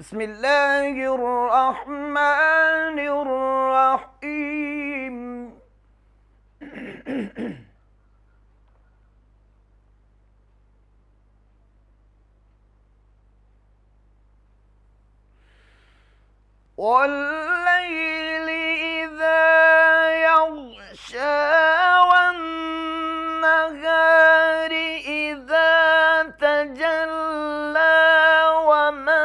بسم الله الرحمن الرحيم. والليل إذا يغشى والنهار إذا تجلى وما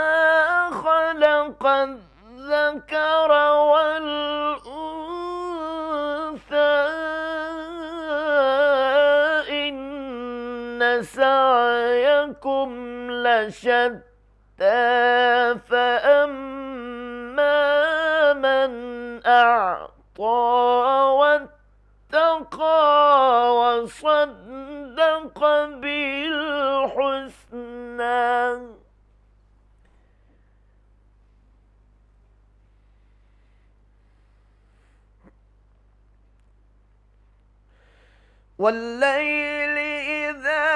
خلق الذكر والأنثى إن سعيكم لشتى فأما من أعطى واتقى وصدق بالحسنى والليل إذا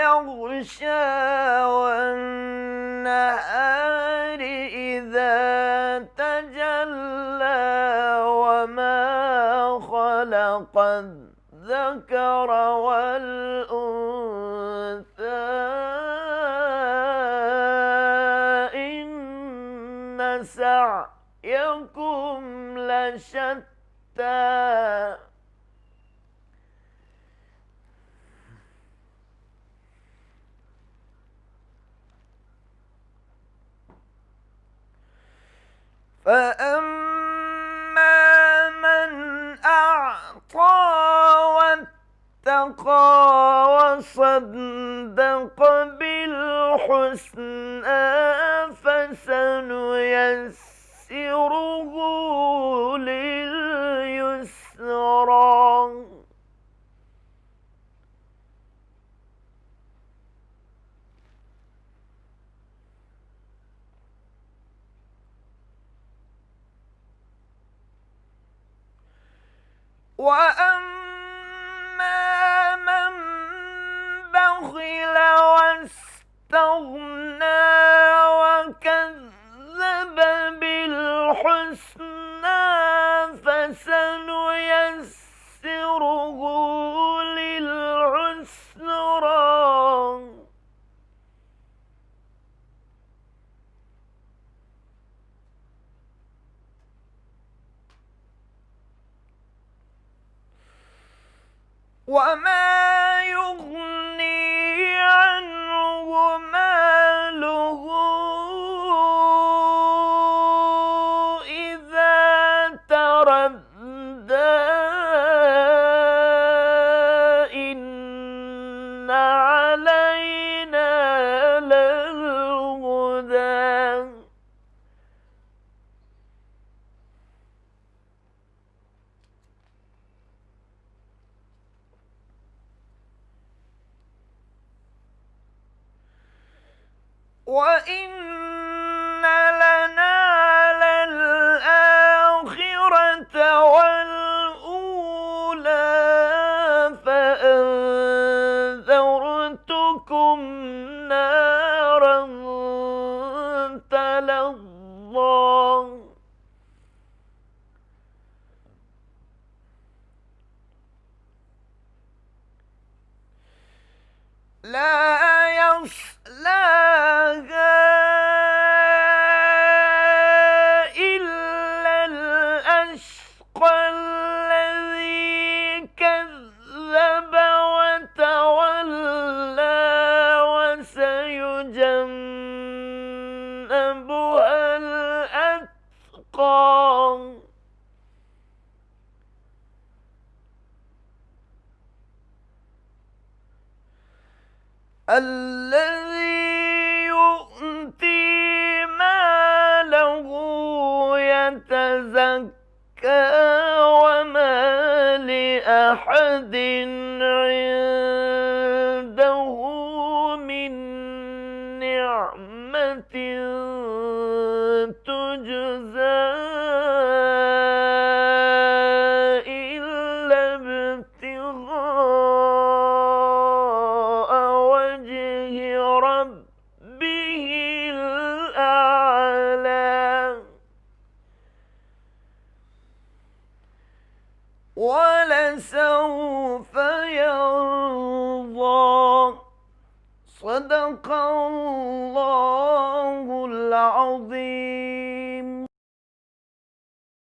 يغشى والنهار إذا تجلى وما خلق الذكر والأنثى إن سعيكم لشتى فأما من أعطى واتقى وصدق بالحسنى فسنيسره لليسرى وأما من بخل واستغنى وكذب بالحسنى فسنيسره للعسرى وما يغني عنه ماله إذا تردى إن علينا للهدى وإن لنا للآخرة والأولى فأنذرتكم نارا تلظى لا يصلاها إلا الأشقى الذي كذب وتولى وسيجنبها الأتقى الذي يؤتي ماله يتزكى وما لأحد عنده من نعمة تجزى إلا ابتغاء وجه ربه الأعلى ولسوف